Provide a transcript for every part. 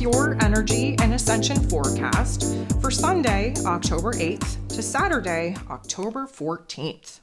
your energy and ascension forecast for Sunday, October 8th to Saturday, October 14th.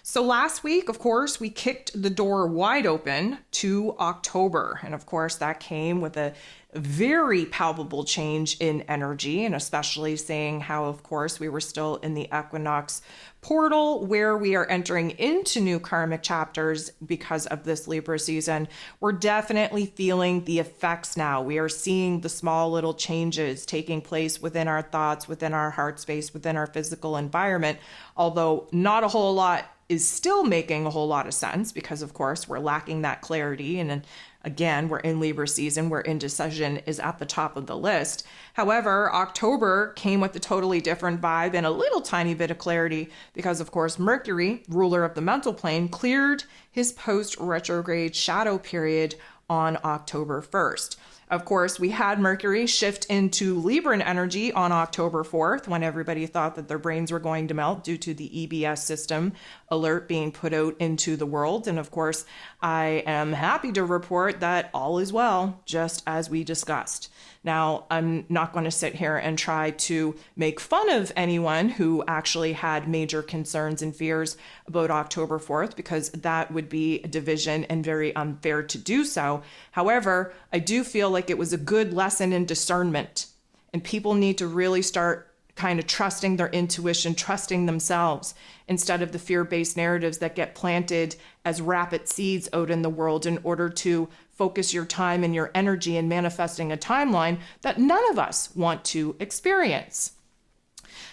So last week, of course, we kicked the door wide open to October. And of course, that came with a very palpable change in energy, and especially seeing how, of course, we were still in the equinox portal where we are entering into new karmic chapters because of this Libra season. We're definitely feeling the effects now. We are seeing the small little changes taking place within our thoughts, within our heart space, within our physical environment, although not a whole lot is still making a whole lot of sense because, of course, we're lacking that clarity. And again, we're in Libra season where indecision is at the top of the list. However, October came with a totally different vibe and a little tiny bit of clarity because, of course, Mercury, ruler of the mental plane, cleared his post-retrograde shadow period on October 1st. Of course, we had Mercury shift into Libran energy on October 4th when everybody thought that their brains were going to melt due to the EBS system alert being put out into the world. And of course, I am happy to report that all is well, just as we discussed. Now, I'm not going to sit here and try to make fun of anyone who actually had major concerns and fears about October 4th, because that would be a division and very unfair to do so. However, I do feel like it was a good lesson in discernment, and people need to really start kind of trusting their intuition, trusting themselves, instead of the fear-based narratives that get planted as rapid seeds out in the world in order to focus your time and your energy in manifesting a timeline that none of us want to experience.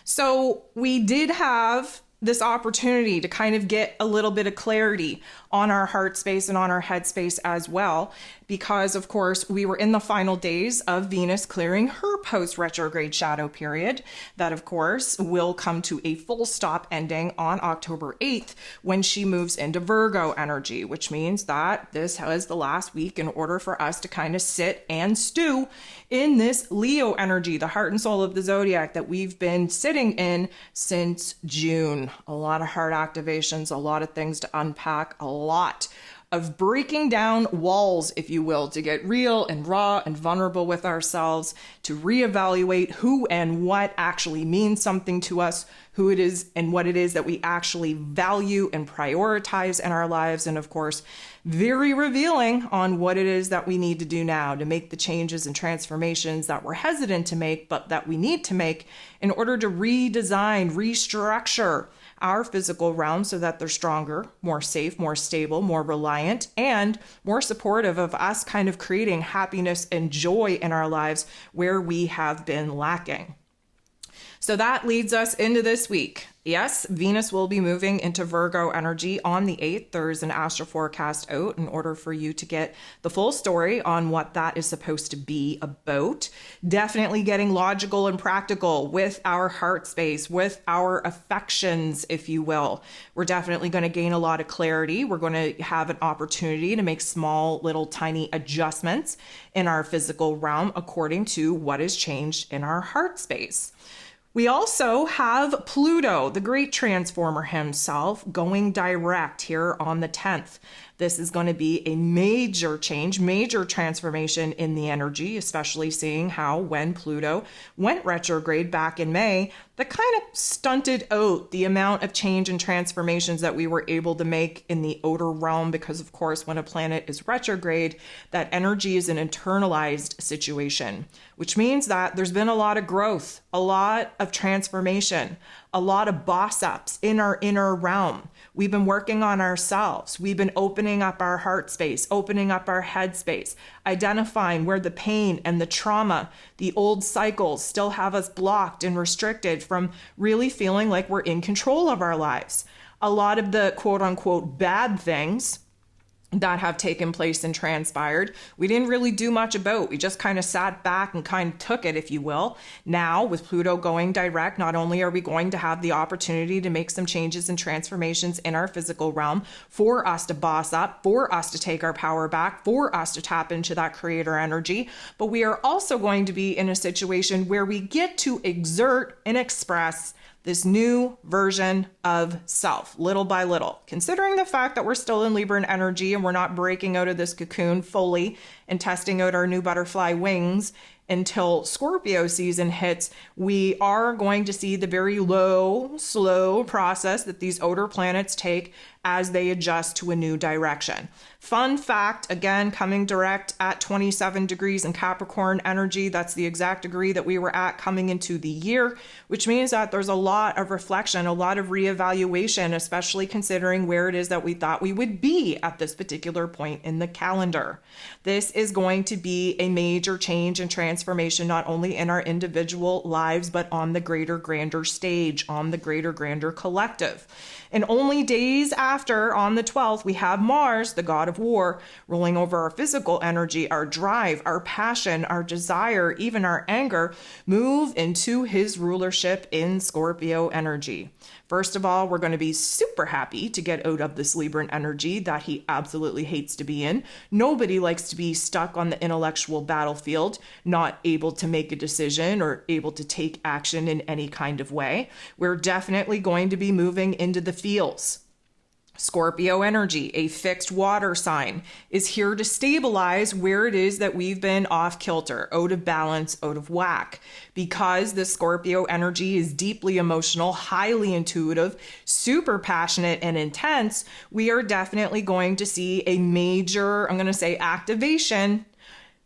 So we did have this opportunity to kind of get a little bit of clarity on our heart space and on our head space as well, because of course we were in the final days of Venus clearing her post-retrograde shadow period that of course will come to a full stop ending on October 8th when she moves into Virgo energy, which means that this was the last week in order for us to kind of sit and stew in this Leo energy, the heart and soul of the zodiac that we've been sitting in since June. A lot of heart activations, a lot of things to unpack, a lot of breaking down walls, if you will, to get real and raw and vulnerable with ourselves, to reevaluate who and what actually means something to us, who it is and what it is that we actually value and prioritize in our lives. And of course, very revealing on what it is that we need to do now to make the changes and transformations that we're hesitant to make, but that we need to make in order to redesign, restructure our physical realm so that they're stronger, more safe, more stable, more reliant, and more supportive of us kind of creating happiness and joy in our lives where we have been lacking. So that leads us into this week. Yes, Venus will be moving into Virgo energy on the 8th. There's an astro forecast out in order for you to get the full story on what that is supposed to be about. Definitely getting logical and practical with our heart space, with our affections, if you will. We're definitely going to gain a lot of clarity. We're going to have an opportunity to make small, little, tiny adjustments in our physical realm according to what has changed in our heart space. We also have Pluto, the great transformer himself, going direct here on the 10th. This is going to be a major change, major transformation in the energy, especially seeing how when Pluto went retrograde back in May, that kind of stunted out the amount of change and transformations that we were able to make in the outer realm, because of course, when a planet is retrograde, that energy is an internalized situation, which means that there's been a lot of growth, a lot of transformation, a lot of boss ups in our inner realm. We've been working on ourselves. We've been opening up our heart space, opening up our head space, identifying where the pain and the trauma, the old cycles still have us blocked and restricted from really feeling like we're in control of our lives. A lot of the quote unquote bad things that have taken place and transpired, we didn't really do much about. We just kind of sat back and kind of took it, if you will. Now, with Pluto going direct, not only are we going to have the opportunity to make some changes and transformations in our physical realm for us to boss up, for us to take our power back, for us to tap into that creator energy, but we are also going to be in a situation where we get to exert and express this new version of self, little by little. Considering the fact that we're still in Libran energy and we're not breaking out of this cocoon fully and testing out our new butterfly wings until Scorpio season hits, we are going to see the very slow process that these outer planets take as they adjust to a new direction. Fun fact, again, coming direct at 27 degrees in Capricorn energy, that's the exact degree that we were at coming into the year, which means that there's a lot of reflection, a lot of reevaluation, especially considering where it is that we thought we would be at this particular point in the calendar. This is going to be a major change and transformation, not only in our individual lives, but on the greater, grander stage, on the greater, grander collective. And only days after, on the 12th, we have Mars, the god of war, ruling over our physical energy, our drive, our passion, our desire, even our anger, move into his rulership in Scorpio energy. First of all, we're going to be super happy to get out of this Libran energy that he absolutely hates to be in. Nobody likes to be stuck on the intellectual battlefield, not able to make a decision or able to take action in any kind of way. We're definitely going to be moving into the feels. Scorpio energy, a fixed water sign, is here to stabilize where it is that we've been off kilter, out of balance, out of whack. Because the Scorpio energy is deeply emotional, highly intuitive, super passionate and intense, we are definitely going to see a major, I'm going to say, activation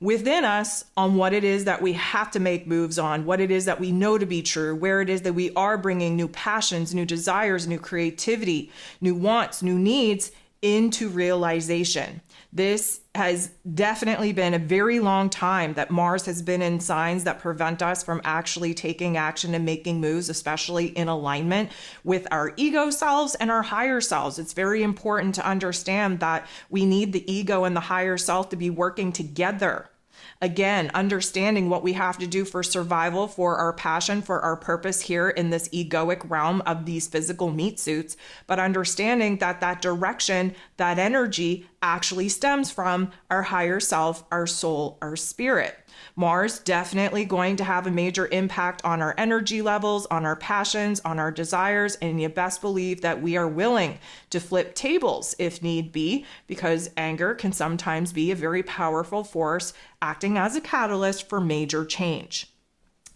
within us on what it is that we have to make moves on, what it is that we know to be true, where it is that we are bringing new passions, new desires, new creativity, new wants, new needs into realization. This has definitely been a very long time that Mars has been in signs that prevent us from actually taking action and making moves, especially in alignment with our ego selves and our higher selves. It's very important to understand that we need the ego and the higher self to be working together. Again, understanding what we have to do for survival, for our passion, for our purpose here in this egoic realm of these physical meat suits, but understanding that that direction, that energy actually stems from our higher self, our soul, our spirit. Mars definitely going to have a major impact on our energy levels, on our passions, on our desires, and you best believe that we are willing to flip tables if need be, because anger can sometimes be a very powerful force acting as a catalyst for major change.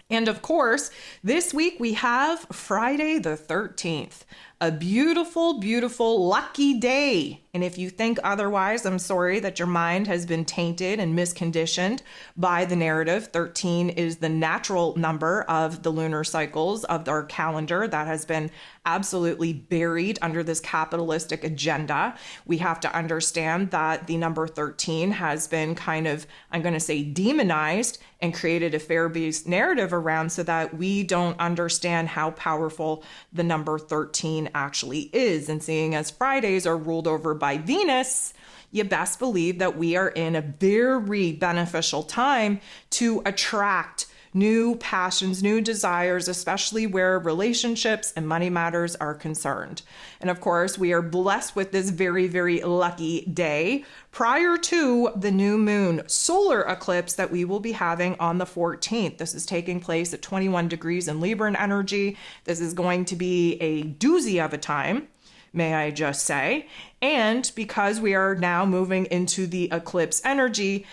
And of course, this week we have Friday the 13th, a beautiful, beautiful, lucky day. And if you think otherwise, I'm sorry that your mind has been tainted and misconditioned by the narrative. 13 is the natural number of the lunar cycles of our calendar that has been absolutely buried under this capitalistic agenda. We have to understand that the number 13 has been kind of, I'm going to say, demonized and created a fear-based narrative around so that we don't understand how powerful the number 13 actually is. And seeing as Fridays are ruled over by Venus, you best believe that we are in a very beneficial time to attract new passions, new desires, especially where relationships and money matters are concerned. And of course, we are blessed with this very, very lucky day prior to the new moon solar eclipse that we will be having on the 14th. This is taking place at 21 degrees in Libran energy. This is going to be a doozy of a time, may I just say. And because we are now moving into the eclipse energy,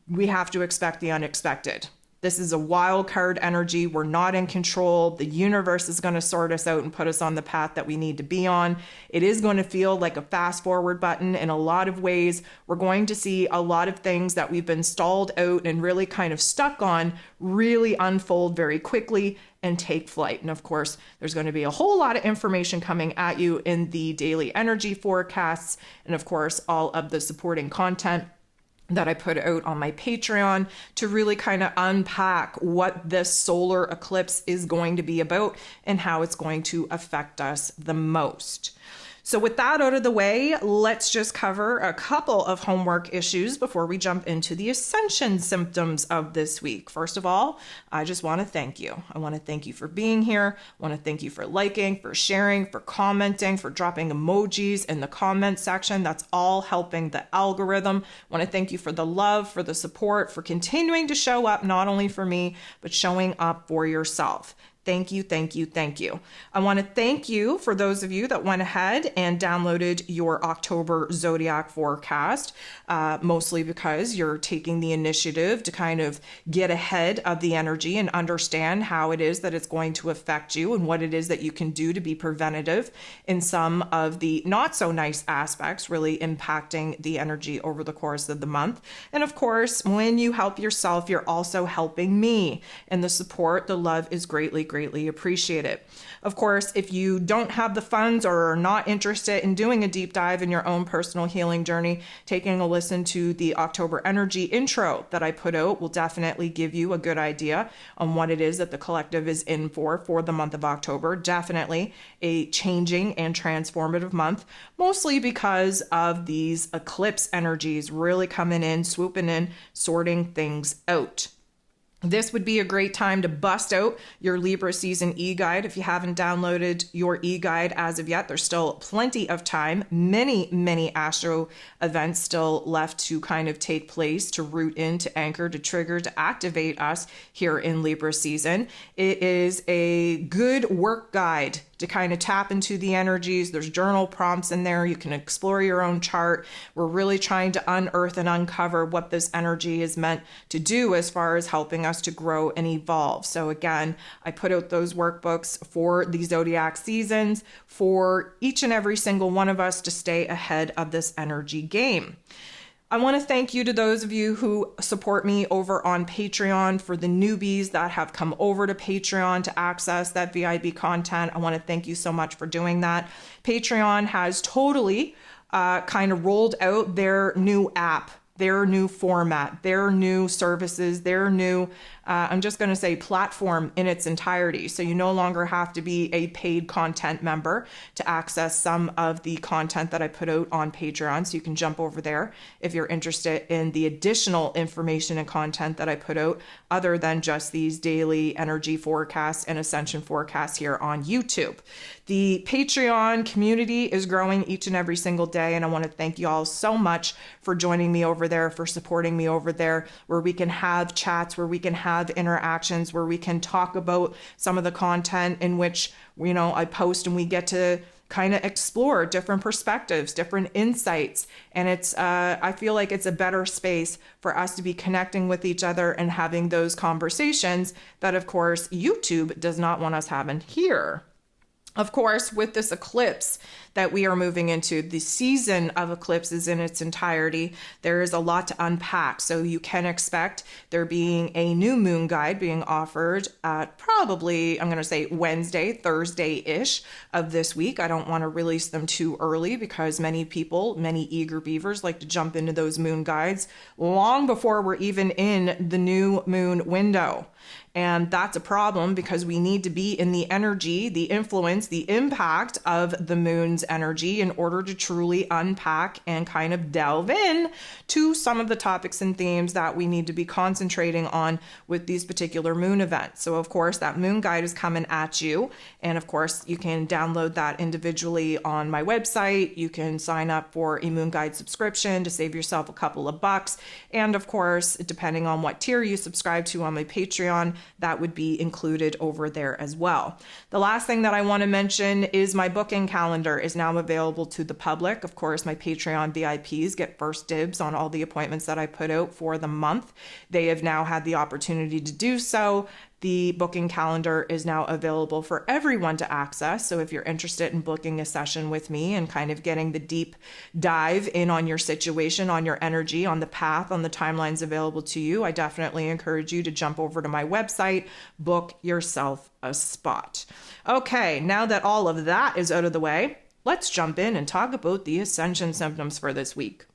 we have to expect the unexpected. This is a wild card energy. We're not in control. The universe is going to sort us out and put us on the path that we need to be on. It is going to feel like a fast forward button in a lot of ways. We're going to see a lot of things that we've been stalled out and really kind of stuck on really unfold very quickly and take flight. And of course, there's going to be a whole lot of information coming at you in the daily energy forecasts. And of course, all of the supporting content that I put out on my Patreon to really kind of unpack what this solar eclipse is going to be about and how it's going to affect us the most. So with that out of the way, let's just cover a couple of homework issues before we jump into the Ascension symptoms of this week. First of all, I just want to thank you. I want to thank you for being here. I want to thank you for liking, for sharing, for commenting, for dropping emojis in the comment section. That's all helping the algorithm. I want to thank you for the love, for the support, for continuing to show up, not only for me, but showing up for yourself. Thank you, thank you, thank you. I want to thank you for those of you that went ahead and downloaded your October zodiac forecast, mostly because you're taking the initiative to kind of get ahead of the energy and understand how it is that it's going to affect you and what it is that you can do to be preventative in some of the not so nice aspects really impacting the energy over the course of the month. And of course, when you help yourself, you're also helping me. And the support, the love is greatly appreciated. Of course, if you don't have the funds or are not interested in doing a deep dive in your own personal healing journey, taking a listen to the October energy intro that I put out will definitely give you a good idea on what it is that the collective is in for the month of October. Definitely a changing and transformative month, mostly because of these eclipse energies really coming in, swooping in, sorting things out. This would be a great time to bust out your Libra season e-guide. If you haven't downloaded your e-guide as of yet, there's still plenty of time. Many astro events still left to kind of take place, to root in, to anchor, to trigger, to activate us here in Libra season. It is a good work guide to kind of tap into the energies. There's journal prompts in there. You can explore your own chart. We're really trying to unearth and uncover what this energy is meant to do as far as helping us to grow and evolve. So again, I put out those workbooks for the zodiac seasons for each and every single one of us to stay ahead of this energy game. I want to thank you to those of you who support me over on Patreon. For the newbies that have come over to Patreon to access that VIB content, I want to thank you so much for doing that. Patreon has totally kind of rolled out their new app, their new format, their new services, their new, I'm just going to say platform in its entirety. So you no longer have to be a paid content member to access some of the content that I put out on Patreon. So you can jump over there if you're interested in the additional information and content that I put out other than just these daily energy forecasts and Ascension forecasts here on YouTube. The Patreon community is growing each and every single day, and I want to thank you all so much for joining me over there, for supporting me over there, where we can have chats, where we can have interactions, where we can talk about some of the content in which, you know, I post, and we get to kind of explore different perspectives, different insights. And it's, I feel like it's a better space for us to be connecting with each other and having those conversations that, of course, YouTube does not want us having here. Of course, with this eclipse that we are moving into, the season of eclipses in its entirety, there is a lot to unpack. So you can expect there being a new moon guide being offered at probably, I'm going to say Wednesday, Thursday-ish of this week. I don't want to release them too early because many people, many eager beavers like to jump into those moon guides long before we're even in the new moon window. And that's a problem because we need to be in the energy, the influence, the impact of the moon's energy in order to truly unpack and kind of delve in to some of the topics and themes that we need to be concentrating on with these particular moon events. So of course, that moon guide is coming at you. And of course, you can download that individually on my website. You can sign up for a moon guide subscription to save yourself a couple of bucks. And of course, depending on what tier you subscribe to on my Patreon, that would be included over there as well. The last thing that I want to mention is my booking calendar is now available to the public. Of course, my Patreon VIPs get first dibs on all the appointments that I put out for the month. They have now had the opportunity to do so. The booking calendar is now available for everyone to access. So if you're interested in booking a session with me and kind of getting the deep dive in on your situation, on your energy, on the path, on the timelines available to you, I definitely encourage you to jump over to my website, book yourself a spot. Okay, now that all of that is out of the way, let's jump in and talk about the Ascension symptoms for this week.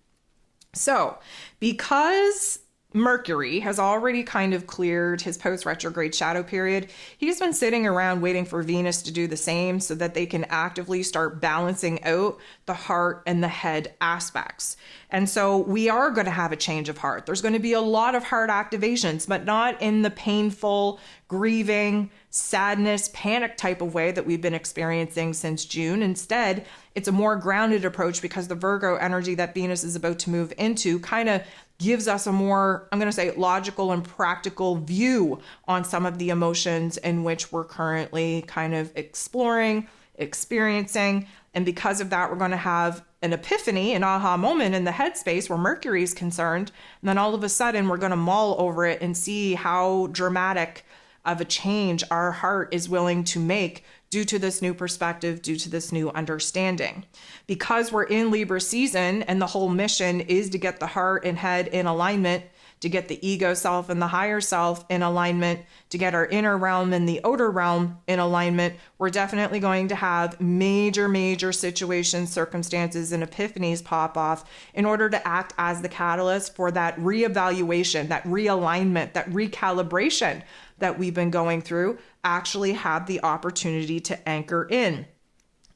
So, because Mercury has already kind of cleared his post-retrograde shadow period, he's been sitting around waiting for Venus to do the same so that they can actively start balancing out the heart and the head aspects. And so we are going to have a change of heart. There's going to be a lot of heart activations, but not in the painful, grieving, sadness, panic type of way that we've been experiencing since June. Instead, it's a more grounded approach because the Virgo energy that Venus is about to move into kind of gives us a more, I'm going to say, logical and practical view on some of the emotions in which we're currently kind of exploring, experiencing. And because of that, we're going to have an epiphany, an aha moment in the headspace where Mercury is concerned. And then all of a sudden, we're going to mull over it and see how dramatic of a change our heart is willing to make due to this new perspective, due to this new understanding. Because we're in Libra season and the whole mission is to get the heart and head in alignment, to get the ego self and the higher self in alignment, to get our inner realm and the outer realm in alignment, we're definitely going to have major situations, circumstances, and epiphanies pop off in order to act as the catalyst for that reevaluation, that realignment, that recalibration that we've been going through, actually have the opportunity to anchor in.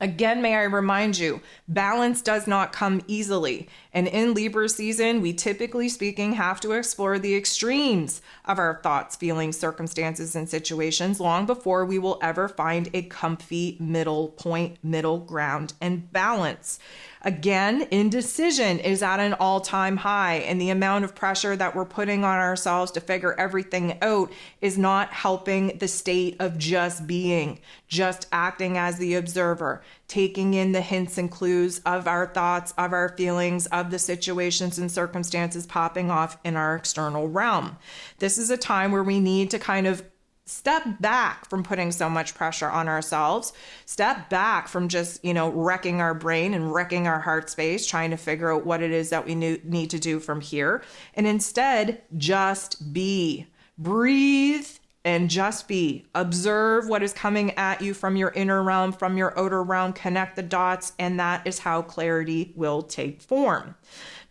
Again, may I remind you, balance does not come easily. And in Libra season, we typically speaking have to explore the extremes of our thoughts, feelings, circumstances, and situations long before we will ever find a comfy middle point, middle ground, and balance. Again, indecision is at an all-time high, and the amount of pressure that we're putting on ourselves to figure everything out is not helping the state of just being, just acting as the observer, taking in the hints and clues of our thoughts, of our feelings, of the situations and circumstances popping off in our external realm. This is a time where we need to kind of step back from putting so much pressure on ourselves, step back from just, wrecking our brain and wrecking our heart space, trying to figure out what it is that we need to do from here. And instead, just be. Breathe and just be. Observe what is coming at you from your inner realm, from your outer realm, connect the dots, and that is how clarity will take form.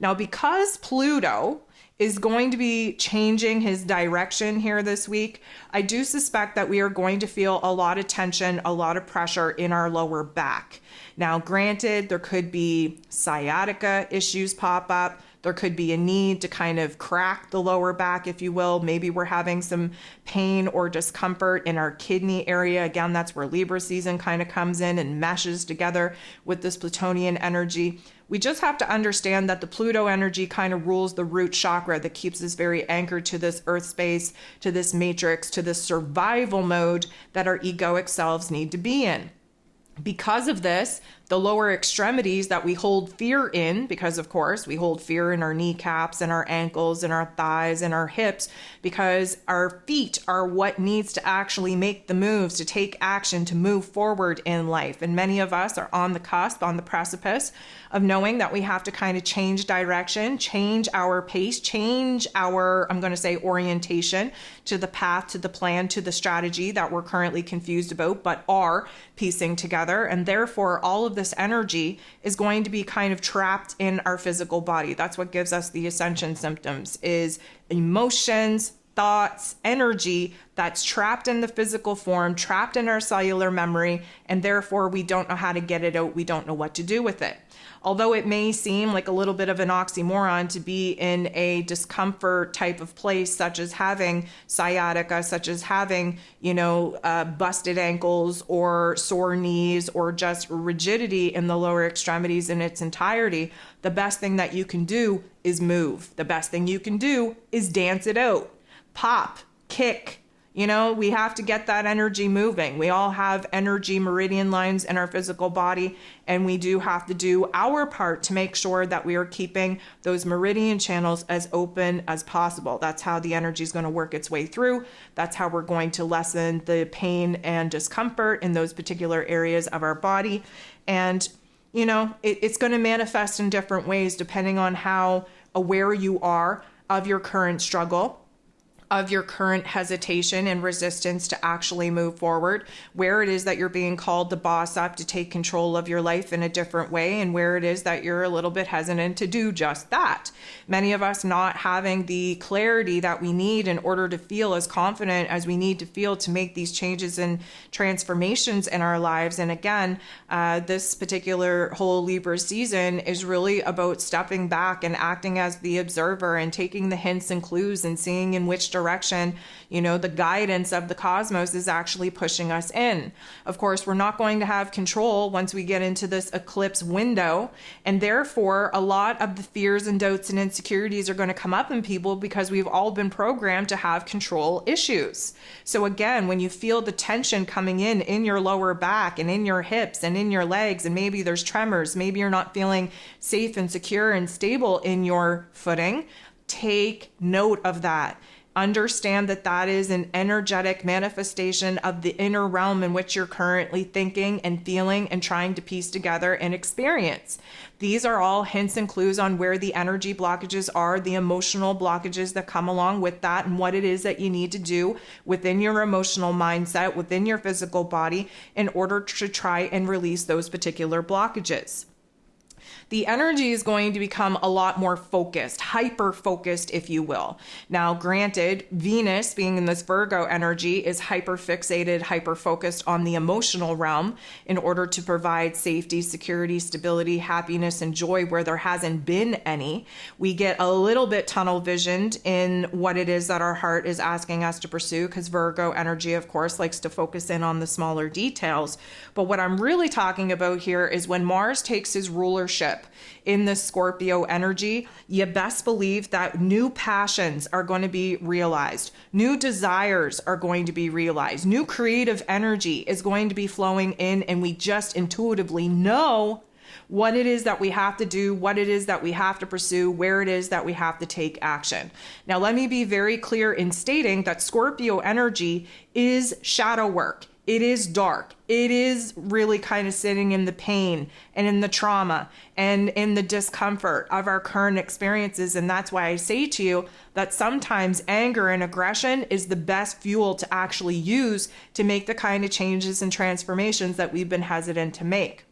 Now, because Pluto is going to be changing his direction here this week, I do suspect that we are going to feel a lot of tension, a lot of pressure in our lower back. Now, granted, there could be sciatica issues pop up. There could be a need to kind of crack the lower back, if you will. Maybe we're having some pain or discomfort in our kidney area. Again, that's where Libra season kind of comes in and meshes together with this Plutonian energy. We just have to understand that the Pluto energy kind of rules the root chakra that keeps us very anchored to this earth space, to this matrix, to this survival mode that our egoic selves need to be in. Because of this, the lower extremities that we hold fear in, because of course we hold fear in our kneecaps and our ankles and our thighs and our hips, because our feet are what needs to actually make the moves, to take action, to move forward in life. And many of us are on the cusp, on the precipice of knowing that we have to kind of change direction, change our pace, change our, I'm going to say, orientation to the path, to the plan, to the strategy that we're currently confused about, but are piecing together. And therefore, all of this energy is going to be kind of trapped in our physical body. That's what gives us the Ascension symptoms, is emotions, thoughts, energy that's trapped in the physical form, trapped in our cellular memory, and therefore we don't know how to get it out. We don't know what to do with it. Although it may seem like a little bit of an oxymoron to be in a discomfort type of place, such as having sciatica, such as having, busted ankles or sore knees or just rigidity in the lower extremities in its entirety, the best thing that you can do is move. The best thing you can do is dance it out, pop, kick. We have to get that energy moving. We all have energy meridian lines in our physical body, and we do have to do our part to make sure that we are keeping those meridian channels as open as possible. That's how the energy is going to work its way through. That's how we're going to lessen the pain and discomfort in those particular areas of our body. And, it's going to manifest in different ways depending on how aware you are of your current struggle, of your current hesitation and resistance to actually move forward, where it is that you're being called to boss up, to take control of your life in a different way, and where it is that you're a little bit hesitant to do just that. Many of us not having the clarity that we need in order to feel as confident as we need to feel to make these changes and transformations in our lives. And again, this particular whole Libra season is really about stepping back and acting as the observer and taking the hints and clues and seeing in which direction, the guidance of the cosmos is actually pushing us in. Of course, we're not going to have control once we get into this eclipse window, and therefore a lot of the fears and doubts and insecurities are going to come up in people because we've all been programmed to have control issues. So again, when you feel the tension coming in your lower back and in your hips and in your legs, and maybe there's tremors, maybe you're not feeling safe and secure and stable in your footing, take note of that. Understand that that is an energetic manifestation of the inner realm in which you're currently thinking and feeling and trying to piece together and experience. These are all hints and clues on where the energy blockages are, the emotional blockages that come along with that, and what it is that you need to do within your emotional mindset, within your physical body, in order to try and release those particular blockages. The energy is going to become a lot more focused, hyper-focused, if you will. Now, granted, Venus, being in this Virgo energy, is hyper-fixated, hyper-focused on the emotional realm in order to provide safety, security, stability, happiness, and joy where there hasn't been any. We get a little bit tunnel-visioned in what it is that our heart is asking us to pursue, because Virgo energy, of course, likes to focus in on the smaller details. But what I'm really talking about here is when Mars takes his rulership in the Scorpio energy, you best believe that new passions are going to be realized. New desires are going to be realized. New creative energy is going to be flowing in, and we just intuitively know what it is that we have to do, what it is that we have to pursue, where it is that we have to take action. Now, let me be very clear in stating that Scorpio energy is shadow work. It is dark. It is really kind of sitting in the pain and in the trauma and in the discomfort of our current experiences. And that's why I say to you that sometimes anger and aggression is the best fuel to actually use to make the kind of changes and transformations that we've been hesitant to make.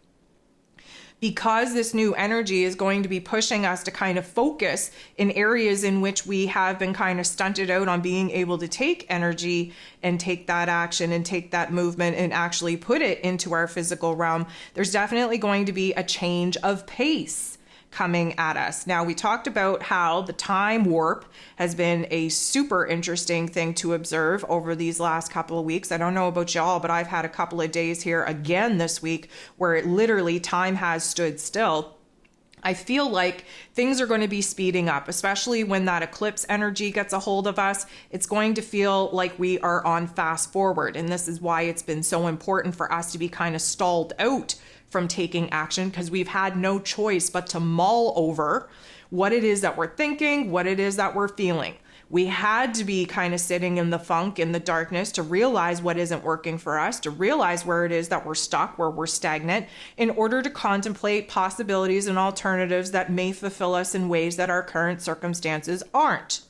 Because this new energy is going to be pushing us to kind of focus in areas in which we have been kind of stunted out on being able to take energy and take that action and take that movement and actually put it into our physical realm, there's definitely going to be a change of pace coming at us. Now, we talked about how the time warp has been a super interesting thing to observe over these last couple of weeks. I don't know about y'all, but I've had a couple of days here again this week where it literally time has stood still. I feel like things are going to be speeding up, especially when that eclipse energy gets a hold of us. It's going to feel like we are on fast forward. And this is why it's been so important for us to be kind of stalled out from taking action, because we've had no choice but to mull over what it is that we're thinking, what it is that we're feeling. We had to be kind of sitting in the funk, in the darkness, to realize what isn't working for us, to realize where it is that we're stuck, where we're stagnant, in order to contemplate possibilities and alternatives that may fulfill us in ways that our current circumstances aren't.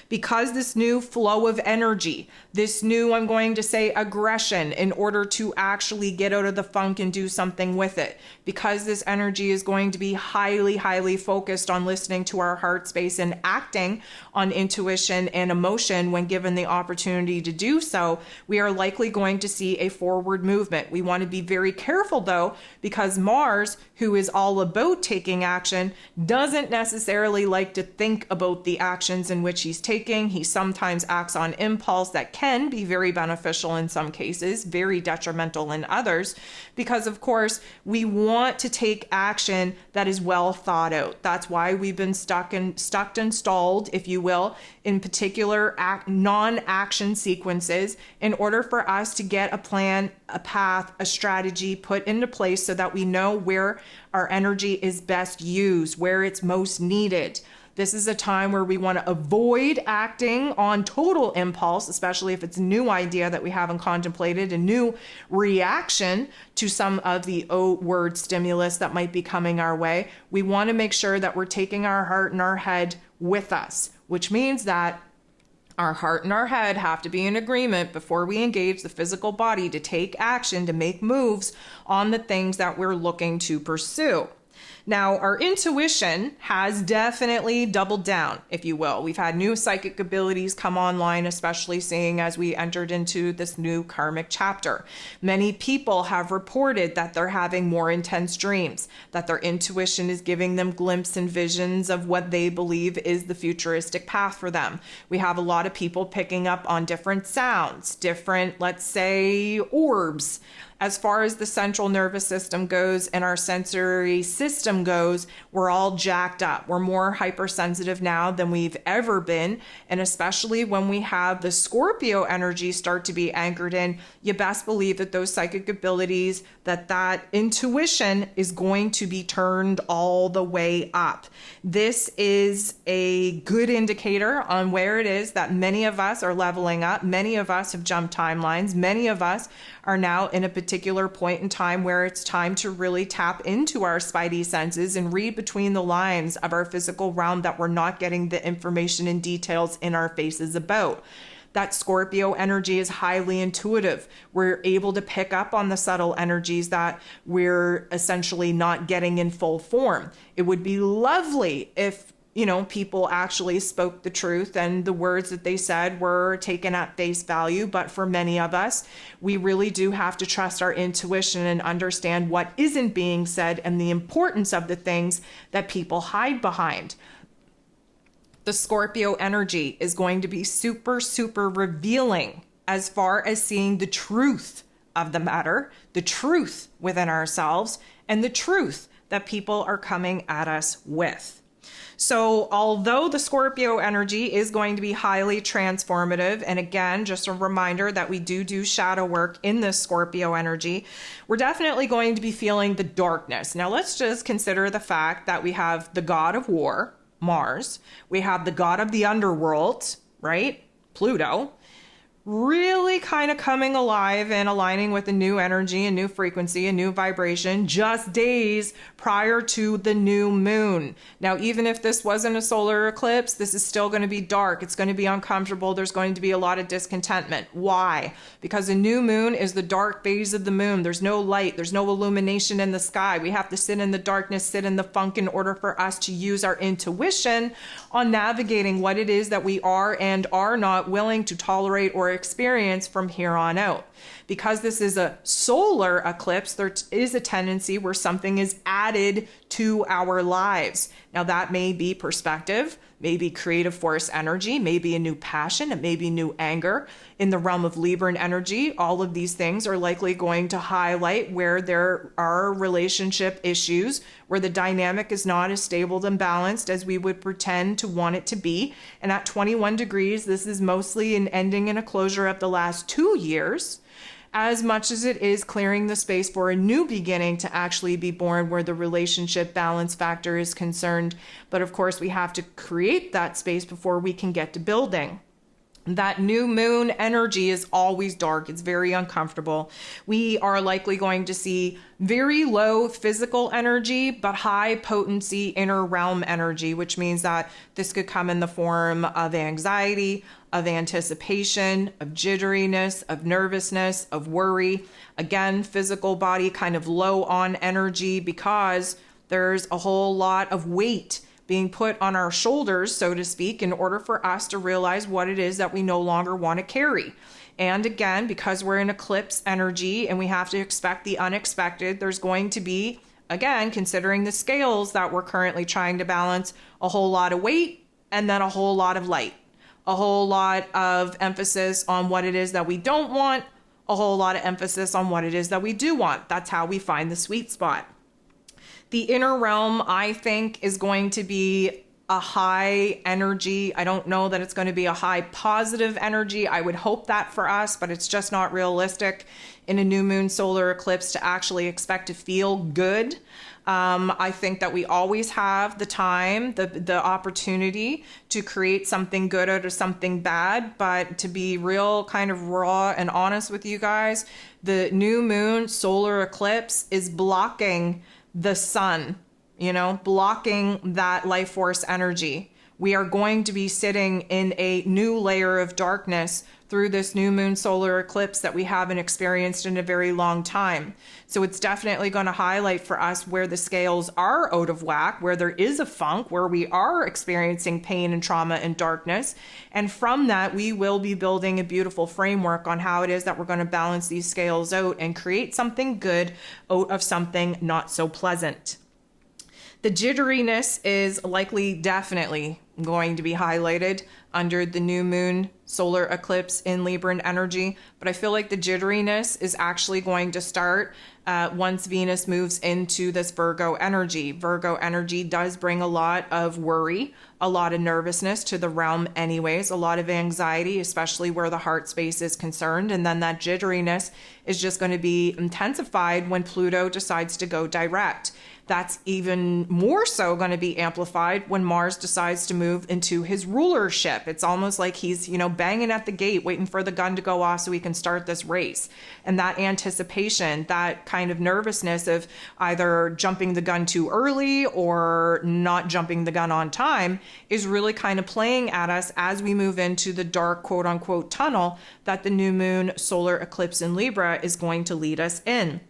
Because this new flow of energy, this new, I'm going to say, aggression, in order to actually get out of the funk and do something with it, because this energy is going to be highly, highly focused on listening to our heart space and acting on intuition and emotion when given the opportunity to do so, we are likely going to see a forward movement. We want to be very careful, though, because Mars, who is all about taking action, doesn't necessarily like to think about the actions in which he's taking. He sometimes acts on impulse that can be very beneficial in some cases, very detrimental in others, because of course we want to take action that is well thought out. That's why we've been stuck and stalled, if you will, in particular non-action sequences, in order for us to get a plan, a path, a strategy put into place so that we know where our energy is best used, where it's most needed. This is a time where we want to avoid acting on total impulse, especially if it's a new idea that we haven't contemplated, a new reaction to some of the outward stimulus that might be coming our way. We want to make sure that we're taking our heart and our head with us, which means that our heart and our head have to be in agreement before we engage the physical body to take action, to make moves on the things that we're looking to pursue. Now, our intuition has definitely doubled down, if you will. We've had new psychic abilities come online, especially seeing as we entered into this new karmic chapter. Many people have reported that they're having more intense dreams, that their intuition is giving them glimpses and visions of what they believe is the futuristic path for them. We have a lot of people picking up on different sounds, different, let's say, orbs. As far as the central nervous system goes and our sensory system goes, we're all jacked up. We're more hypersensitive now than we've ever been. And especially when we have the Scorpio energy start to be anchored in, you best believe that those psychic abilities, that intuition is going to be turned all the way up. This is a good indicator on where it is that many of us are leveling up. Many of us have jumped timelines. Many of us are now in a particular point in time where it's time to really tap into our spidey senses and read between the lines of our physical realm that we're not getting the information and details in our faces about. That Scorpio energy is highly intuitive. We're able to pick up on the subtle energies that we're essentially not getting in full form. It would be lovely if people actually spoke the truth and the words that they said were taken at face value. But for many of us, we really do have to trust our intuition and understand what isn't being said and the importance of the things that people hide behind. The Scorpio energy is going to be super, super revealing as far as seeing the truth of the matter, the truth within ourselves, and the truth that people are coming at us with. So although the Scorpio energy is going to be highly transformative, and again, just a reminder that we do shadow work in this Scorpio energy, we're definitely going to be feeling the darkness. Now let's just consider the fact that we have the god of war, Mars. We have the god of the underworld, right? Pluto. Really kind of coming alive and aligning with a new energy, a new frequency, a new vibration, just days prior to the new moon. Now, even if this wasn't a solar eclipse, this is still going to be dark. It's going to be uncomfortable. There's going to be a lot of discontentment. Why? Because a new moon is the dark phase of the moon. There's no light. There's no illumination in the sky. We have to sit in the darkness, sit in the funk in order for us to use our intuition on navigating what it is that we are and are not willing to tolerate or experience from here on out. Because this is a solar eclipse, there is a tendency where something is added to our lives. Now that may be perspective, maybe creative force energy, maybe a new passion, it may be new anger. In the realm of Libran energy, all of these things are likely going to highlight where there are relationship issues, where the dynamic is not as stable and balanced as we would pretend to want it to be. And at 21 degrees, this is mostly an ending and a closure of the last 2 years, as much as it is clearing the space for a new beginning to actually be born where the relationship balance factor is concerned. But of course, we have to create that space before we can get to building. That new moon energy is always dark. It's very uncomfortable. We are likely going to see very low physical energy, but high potency inner realm energy, which means that this could come in the form of anxiety, of anticipation, of jitteriness, of nervousness, of worry. Again, physical body kind of low on energy because there's a whole lot of weight being put on our shoulders, so to speak, in order for us to realize what it is that we no longer want to carry. And again, because we're in eclipse energy and we have to expect the unexpected, there's going to be, again, considering the scales that we're currently trying to balance, a whole lot of weight and then a whole lot of light. A whole lot of emphasis on what it is that we don't want, a whole lot of emphasis on what it is that we do want. That's how we find the sweet spot. The inner realm, I think, is going to be a high energy. I don't know that it's going to be a high positive energy. I would hope that for us, but it's just not realistic in a new moon solar eclipse to actually expect to feel good. I think that we always have the time, the opportunity to create something good out of something bad. But to be real kind of raw and honest with you guys, the new moon solar eclipse is blocking the sun, blocking that life force energy. We are going to be sitting in a new layer of darkness through this new moon solar eclipse that we haven't experienced in a very long time. So it's definitely going to highlight for us where the scales are out of whack, where there is a funk, where we are experiencing pain and trauma and darkness. And from that, we will be building a beautiful framework on how it is that we're going to balance these scales out and create something good out of something not so pleasant. The jitteriness is likely definitely going to be highlighted under the new moon solar eclipse in Libran energy, but I feel like the jitteriness is actually going to start once Venus moves into this Virgo energy. Virgo energy does bring a lot of worry, a lot of nervousness to the realm anyways, a lot of anxiety, especially where the heart space is concerned. And then that jitteriness is just going to be intensified when Pluto decides to go direct. That's even more so going to be amplified when Mars decides to move into his rulership. It's almost like he's, banging at the gate, waiting for the gun to go off so he can start this race. And that anticipation, that kind of nervousness of either jumping the gun too early or not jumping the gun on time is really kind of playing at us as we move into the dark, quote unquote, tunnel that the new moon solar eclipse in Libra is going to lead us in.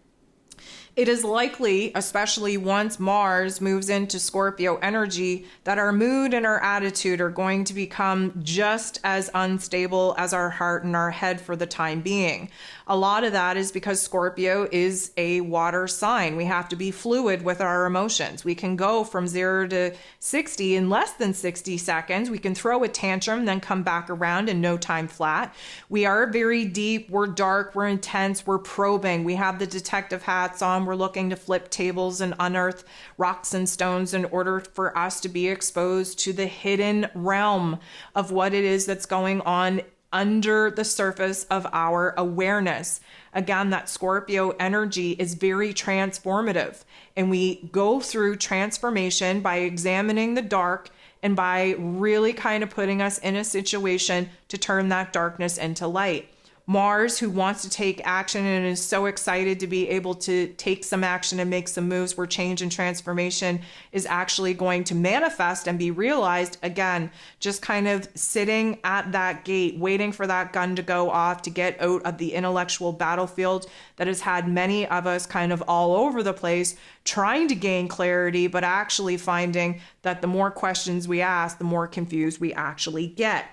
It is likely, especially once Mars moves into Scorpio energy, that our mood and our attitude are going to become just as unstable as our heart and our head for the time being. A lot of that is because Scorpio is a water sign. We have to be fluid with our emotions. We can go from 0 to 60 in less than 60 seconds. We can throw a tantrum, then come back around in no time flat. We are very deep, we're dark, we're intense, we're probing. We have the detective hats on. We're looking to flip tables and unearth rocks and stones in order for us to be exposed to the hidden realm of what it is that's going on under the surface of our awareness. Again, that Scorpio energy is very transformative, and we go through transformation by examining the dark and by really kind of putting us in a situation to turn that darkness into light. Mars, who wants to take action and is so excited to be able to take some action and make some moves where change and transformation is actually going to manifest and be realized, again, just kind of sitting at that gate, waiting for that gun to go off to get out of the intellectual battlefield that has had many of us kind of all over the place, trying to gain clarity, but actually finding that the more questions we ask, the more confused we actually get.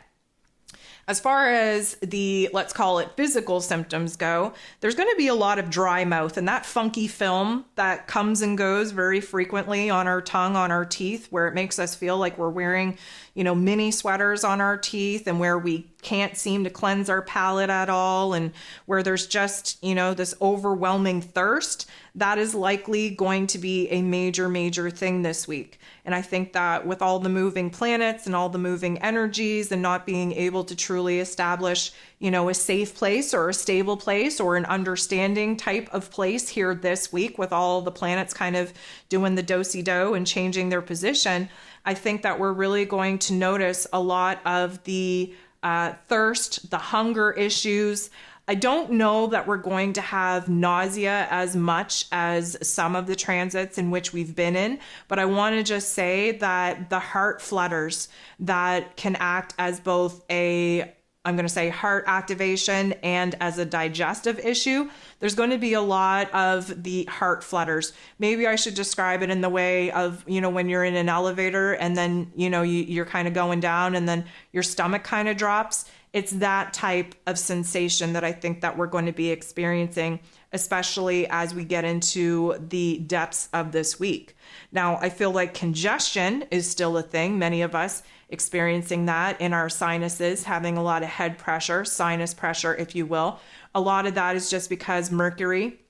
As far as the, let's call it, physical symptoms go, there's going to be a lot of dry mouth, and that funky film that comes and goes very frequently on our tongue, on our teeth, where it makes us feel like we're wearing, mini sweaters on our teeth, and where we can't seem to cleanse our palate at all, and where there's just, this overwhelming thirst. That is likely going to be a major, major thing this week. And I think that with all the moving planets and all the moving energies and not being able to truly establish, a safe place or a stable place or an understanding type of place here this week, with all the planets kind of doing the do-si-do and changing their position, I think that we're really going to notice a lot of the thirst, the hunger issues. I don't know that we're going to have nausea as much as some of the transits in which we've been in, but I want to just say that the heart flutters that can act as both heart activation and as a digestive issue. There's going to be a lot of the heart flutters. Maybe I should describe it in the way of, when you're in an elevator and then, you're kind of going down and then your stomach kind of drops. It's that type of sensation that I think that we're going to be experiencing, especially as we get into the depths of this week. Now, I feel like congestion is still a thing. Many of us experiencing that in our sinuses, having a lot of head pressure, sinus pressure, if you will. A lot of that is just because Mercury,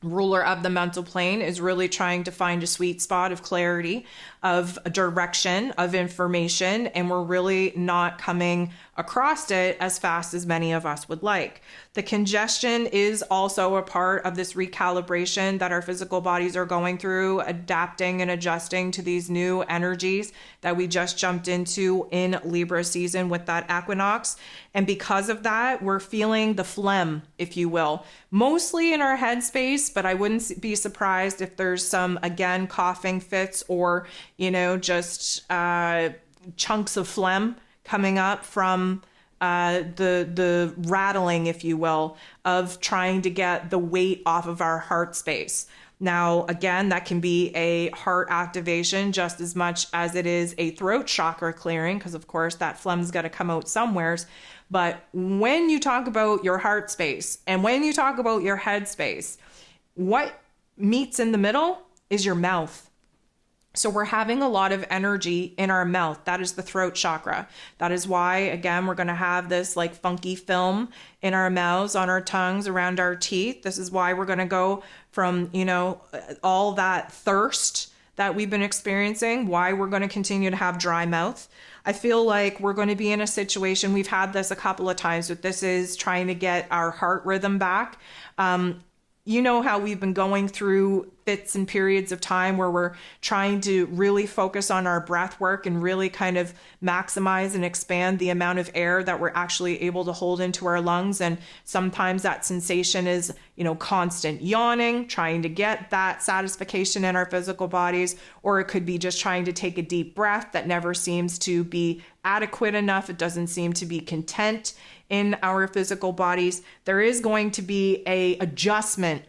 ruler of the mental plane, is really trying to find a sweet spot of clarity, of direction, of information, and we're really not coming across it as fast as many of us would like. The congestion is also a part of this recalibration that our physical bodies are going through, adapting and adjusting to these new energies that we just jumped into in Libra season with that equinox. And because of that, we're feeling the phlegm, if you will, mostly in our head space, but I wouldn't be surprised if there's some, again, coughing fits or, just chunks of phlegm coming up from the rattling, if you will, of trying to get the weight off of our heart space. Now, again, that can be a heart activation just as much as it is a throat chakra clearing, because of course that phlegm's got to come out somewheres. But when you talk about your heart space and when you talk about your head space, what meets in the middle is your mouth. So we're having a lot of energy in our mouth. That is the throat chakra. That is why, again, we're going to have this like funky film in our mouths, on our tongues, around our teeth. This is why we're going to go from, all that thirst that we've been experiencing, why we're going to continue to have dry mouth. I feel like we're going to be in a situation, we've had this a couple of times, but this is trying to get our heart rhythm back. You know how we've been going through fits and periods of time where we're trying to really focus on our breath work and really kind of maximize and expand the amount of air that we're actually able to hold into our lungs. And sometimes that sensation is, constant yawning, trying to get that satisfaction in our physical bodies, or it could be just trying to take a deep breath that never seems to be adequate enough. It doesn't seem to be content in our physical bodies. There is going to be a adjustment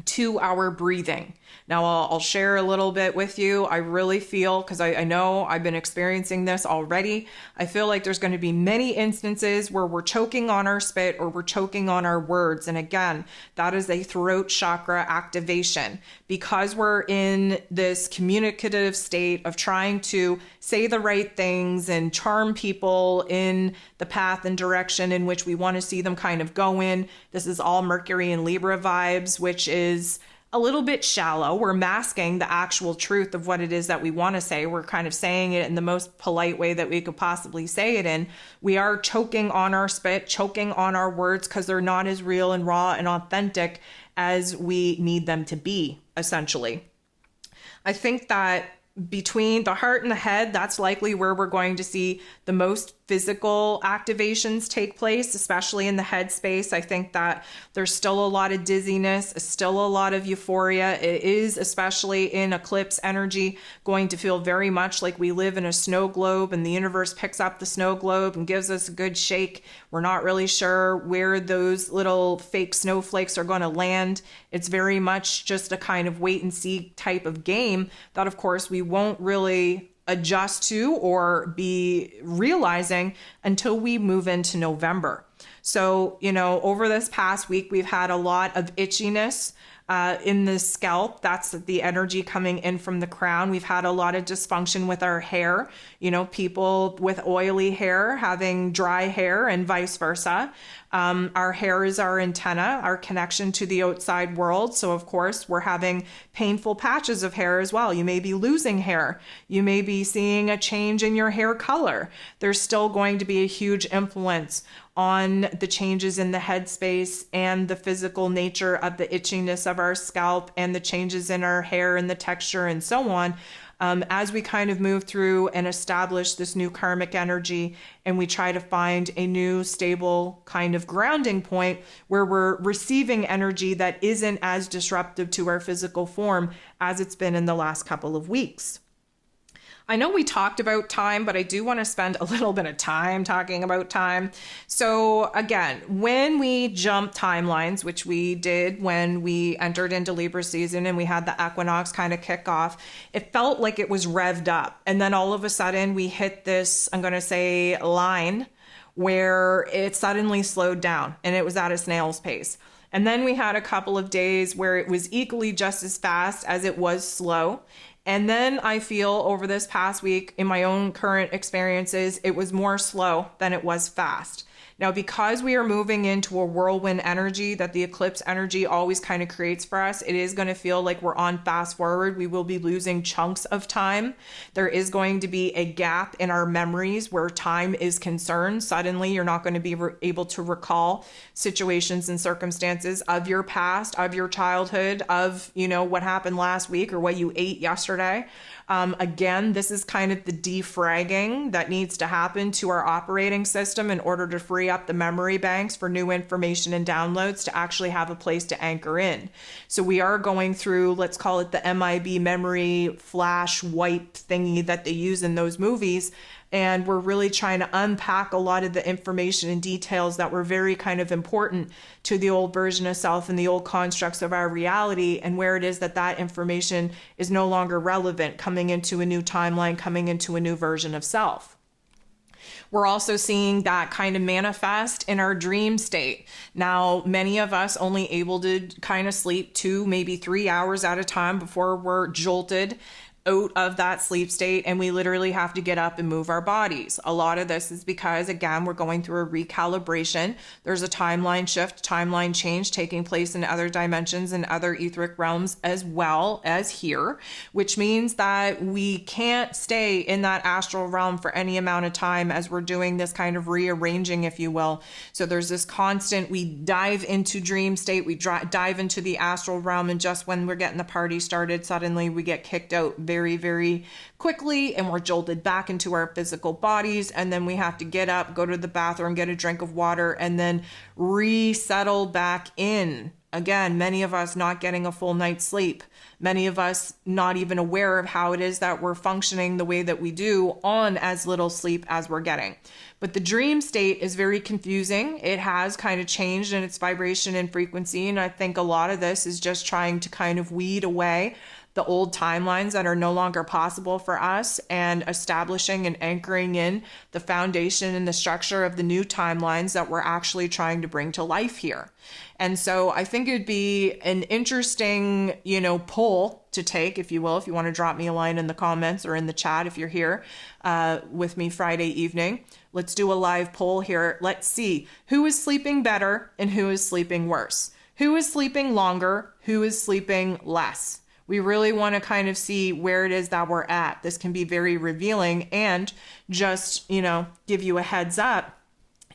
to our breathing. Now, I'll share a little bit with you. I really feel, because I know I've been experiencing this already, I feel like there's going to be many instances where we're choking on our spit or we're choking on our words. And again, that is a throat chakra activation, because we're in this communicative state of trying to say the right things and charm people in the path and direction in which we want to see them kind of go in. This is all Mercury and Libra vibes, which is a little bit shallow. We're masking the actual truth of what it is that we want to say. We're kind of saying it in the most polite way that we could possibly say it in. We are choking on our spit, choking on our words, because they're not as real and raw and authentic as we need them to be, essentially. I think that between the heart and the head, that's likely where we're going to see the most physical activations take place, especially in the head space. I think that there's still a lot of dizziness, still a lot of euphoria. It is, especially in eclipse energy, going to feel very much like we live in a snow globe and the universe picks up the snow globe and gives us a good shake. We're not really sure where those little fake snowflakes are going to land. It's very much just a kind of wait and see type of game that, of course, we won't really adjust to or be realizing until we move into November. So, over this past week, we've had a lot of itchiness in the scalp. That's the energy coming in from the crown. We've had a lot of dysfunction with our hair, people with oily hair having dry hair and vice versa. Our hair is our antenna, our connection to the outside world. So of course, we're having painful patches of hair as well. You may be losing hair. You may be seeing a change in your hair color. There's still going to be a huge influence on the changes in the headspace and the physical nature of the itchiness of our scalp and the changes in our hair and the texture and so on. As we kind of move through and establish this new karmic energy, and we try to find a new stable kind of grounding point where we're receiving energy that isn't as disruptive to our physical form as it's been in the last couple of weeks. I know we talked about time, but I do want to spend a little bit of time talking about time. So again, when we jump timelines, which we did when we entered into Libra season and we had the equinox kind of kick off, it felt like it was revved up. And then all of a sudden we hit this, I'm going to say, line where it suddenly slowed down and it was at a snail's pace. And then we had a couple of days where it was equally just as fast as it was slow. And then I feel over this past week, in my own current experiences, it was more slow than it was fast. Now, because we are moving into a whirlwind energy that the eclipse energy always kind of creates for us, it is going to feel like we're on fast forward. We will be losing chunks of time. There is going to be a gap in our memories where time is concerned. Suddenly, you're not going to be able to recall situations and circumstances of your past, of your childhood, of, what happened last week or what you ate yesterday. Again, this is kind of the defragging that needs to happen to our operating system in order to free up the memory banks for new information and downloads to actually have a place to anchor in. So we are going through, let's call it the MIB memory flash wipe thingy that they use in those movies. And we're really trying to unpack a lot of the information and details that were very kind of important to the old version of self and the old constructs of our reality, and where it is that that information is no longer relevant, coming into a new timeline, coming into a new version of self. We're also seeing that kind of manifest in our dream state. Now, many of us only able to kind of sleep 2, maybe 3 hours at a time before we're jolted out of that sleep state, and we literally have to get up and move our bodies. A lot of this is because, again, we're going through a recalibration. There's a timeline shift, timeline change taking place in other dimensions and other etheric realms as well as here, which means that we can't stay in that astral realm for any amount of time as we're doing this kind of rearranging, if you will. So there's this constant, we dive into dream state, we dive into the astral realm, and just when we're getting the party started, suddenly we get kicked out very, very quickly, and we're jolted back into our physical bodies, and then we have to get up, go to the bathroom, get a drink of water, and then resettle back in. Again, many of us not getting a full night's sleep. Many of us not even aware of how it is that we're functioning the way that we do on as little sleep as we're getting. But the dream state is very confusing. It has kind of changed in its vibration and frequency, and I think a lot of this is just trying to kind of weed away the old timelines that are no longer possible for us, and establishing and anchoring in the foundation and the structure of the new timelines that we're actually trying to bring to life here. And so I think it'd be an interesting, poll to take, if you will, if you want to drop me a line in the comments or in the chat if you're here with me Friday evening. Let's do a live poll here. Let's see who is sleeping better and who is sleeping worse. Who is sleeping longer? Who is sleeping less? We really want to kind of see where it is that we're at. This can be very revealing, and just, give you a heads up.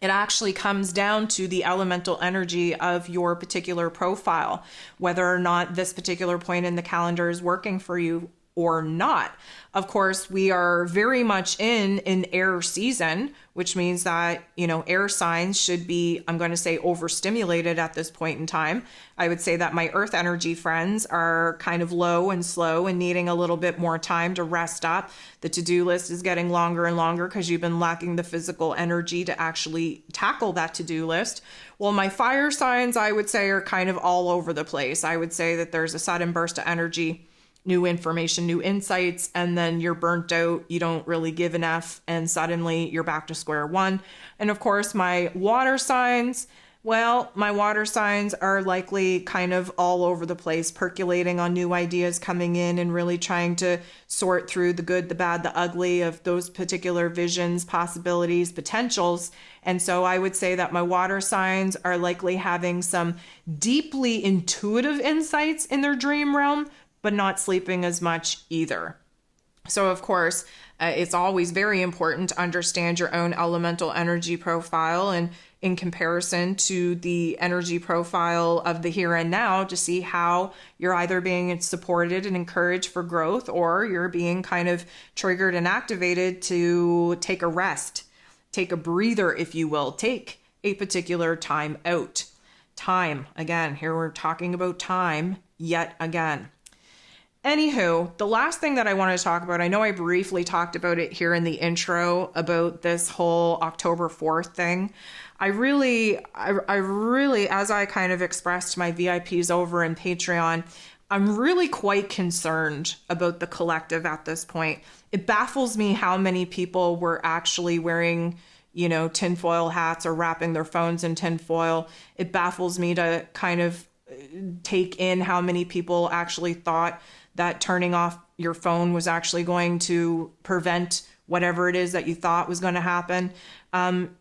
It actually comes down to the elemental energy of your particular profile, whether or not this particular point in the calendar is working for you or not. Of course, we are very much in an air season, which means that, air signs should be, I'm going to say, overstimulated at this point in time. I would say that my earth energy friends are kind of low and slow and needing a little bit more time to rest up. The to-do list is getting longer and longer because you've been lacking the physical energy to actually tackle that to-do list. Well, my fire signs, I would say, are kind of all over the place. I would say that there's a sudden burst of energy, new information, new insights, and then you're burnt out, you don't really give enough, and suddenly you're back to square one. And of course, my water signs, my water signs are likely kind of all over the place, percolating on new ideas coming in and really trying to sort through the good, the bad, the ugly of those particular visions, possibilities, potentials. And so I would say that my water signs are likely having some deeply intuitive insights in their dream realm, but not sleeping as much either. So of course, it's always very important to understand your own elemental energy profile, and in comparison to the energy profile of the here and now, to see how you're either being supported and encouraged for growth, or you're being kind of triggered and activated to take a rest, take a breather, if you will, take a particular time out. Time, again, here we're talking about time yet again. Anywho, the last thing that I want to talk about, I know I briefly talked about it here in the intro about this whole October 4th thing. I really, as I kind of expressed to my VIPs over in Patreon, I'm really quite concerned about the collective at this point. It baffles me how many people were actually wearing, tinfoil hats or wrapping their phones in tinfoil. It baffles me to kind of take in how many people actually thought that turning off your phone was actually going to prevent whatever it is that you thought was going to happen.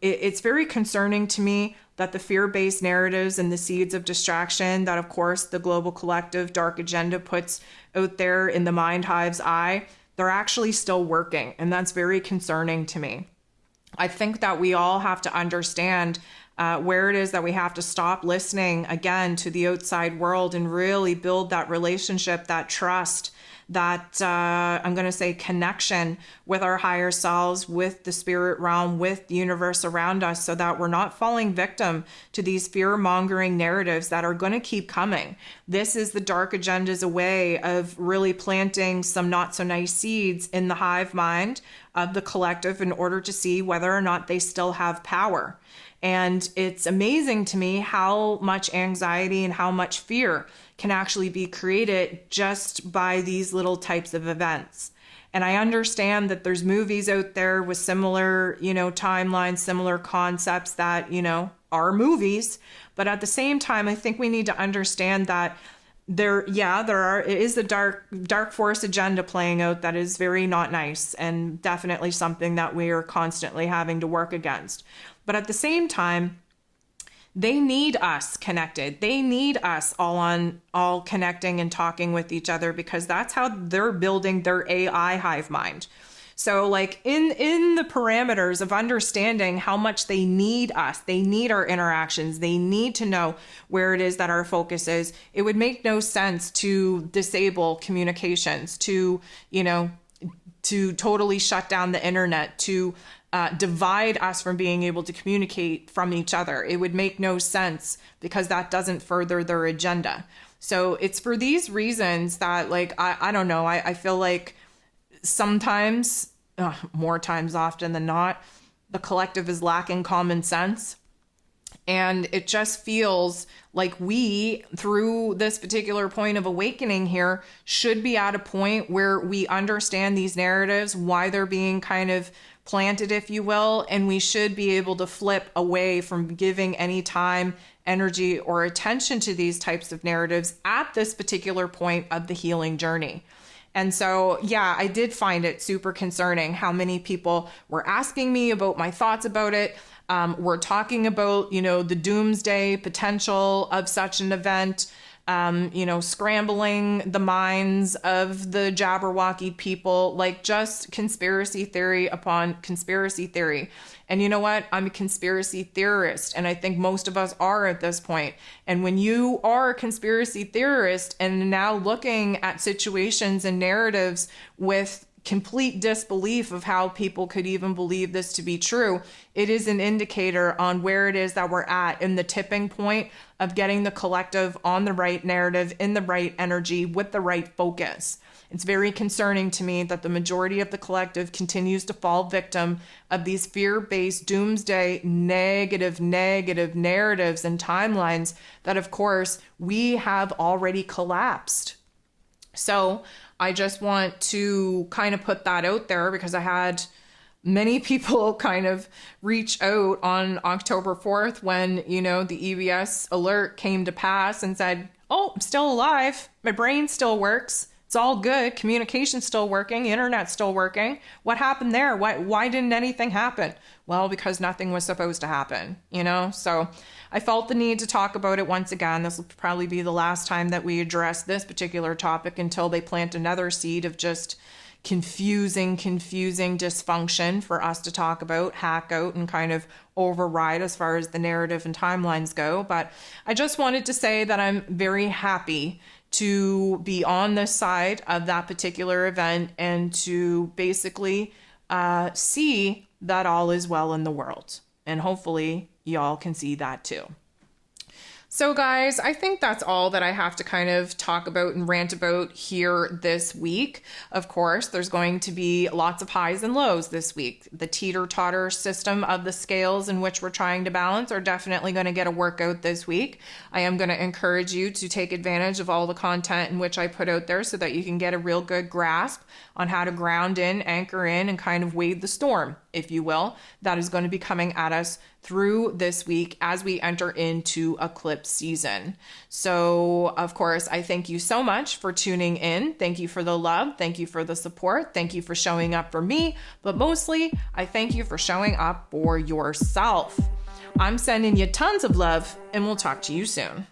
It's very concerning to me that the fear-based narratives and the seeds of distraction that, of course, the global collective dark agenda puts out there in the mind hive's eye, they're actually still working. And that's very concerning to me. I think that we all have to understand where it is that we have to stop listening again to the outside world and really build that relationship, that trust, that I'm going to say connection with our higher selves, with the spirit realm, with the universe around us, so that we're not falling victim to these fear-mongering narratives that are going to keep coming. This is the dark agenda's a way of really planting some not so nice seeds in the hive mind of the collective in order to see whether or not they still have power. And it's amazing to me how much anxiety and how much fear can actually be created just by these little types of events. And I understand that there's movies out there with similar, timelines, similar concepts that, are movies. But at the same time, I think we need to understand that it is a dark force agenda playing out that is very not nice, and definitely something that we are constantly having to work against. But at the same time, they need us connected. They need us all connecting and talking with each other, because that's how they're building their AI hive mind. So like in the parameters of understanding how much they need us, they need our interactions, they need to know where it is that our focus is. It would make no sense to disable communications, to totally shut down the internet, to divide us from being able to communicate from each other. It would make no sense, because that doesn't further their agenda. So it's for these reasons that, like, I don't know, I feel like sometimes, more times often than not, the collective is lacking common sense. And it just feels like we, through this particular point of awakening here, should be at a point where we understand these narratives, why they're being kind of planted, if you will, and we should be able to flip away from giving any time, energy, or attention to these types of narratives at this particular point of the healing journey. And so, I did find it super concerning how many people were asking me about my thoughts about it. We're talking about, the doomsday potential of such an event, scrambling the minds of the Jabberwocky people, like just conspiracy theory upon conspiracy theory. And you know what? I'm a conspiracy theorist, and I think most of us are at this point. And when you are a conspiracy theorist and now looking at situations and narratives with complete disbelief of how people could even believe this to be true, it is an indicator on where it is that we're at in the tipping point of getting the collective on the right narrative, in the right energy, with the right focus. It's very concerning to me that the majority of the collective continues to fall victim of these fear-based doomsday negative narratives and timelines that, of course, we have already collapsed. So I just want to kind of put that out there, because I had many people kind of reach out on October 4th when, the EBS alert came to pass and said, oh, I'm still alive. My brain still works. It's all good. Communication's still working. Internet's still working. What happened there? Why didn't anything happen? Well, because nothing was supposed to happen, So I felt the need to talk about it once again. This will probably be the last time that we address this particular topic until they plant another seed of just confusing dysfunction for us to talk about, hack out, and kind of override as far as the narrative and timelines go. But I just wanted to say that I'm very happy to be on this side of that particular event and to basically see that all is well in the world. And hopefully y'all can see that too. So guys, I think that's all that I have to kind of talk about and rant about here this week. Of course, there's going to be lots of highs and lows this week. The teeter-totter system of the scales in which we're trying to balance are definitely going to get a workout this week. I am going to encourage you to take advantage of all the content in which I put out there so that you can get a real good grasp on how to ground in, anchor in, and kind of wade the storm, if you will, that is going to be coming at us through this week as we enter into eclipse season. So, of course, I thank you so much for tuning in. Thank you for the love. Thank you for the support. Thank you for showing up for me. But mostly, I thank you for showing up for yourself. I'm sending you tons of love, and we'll talk to you soon.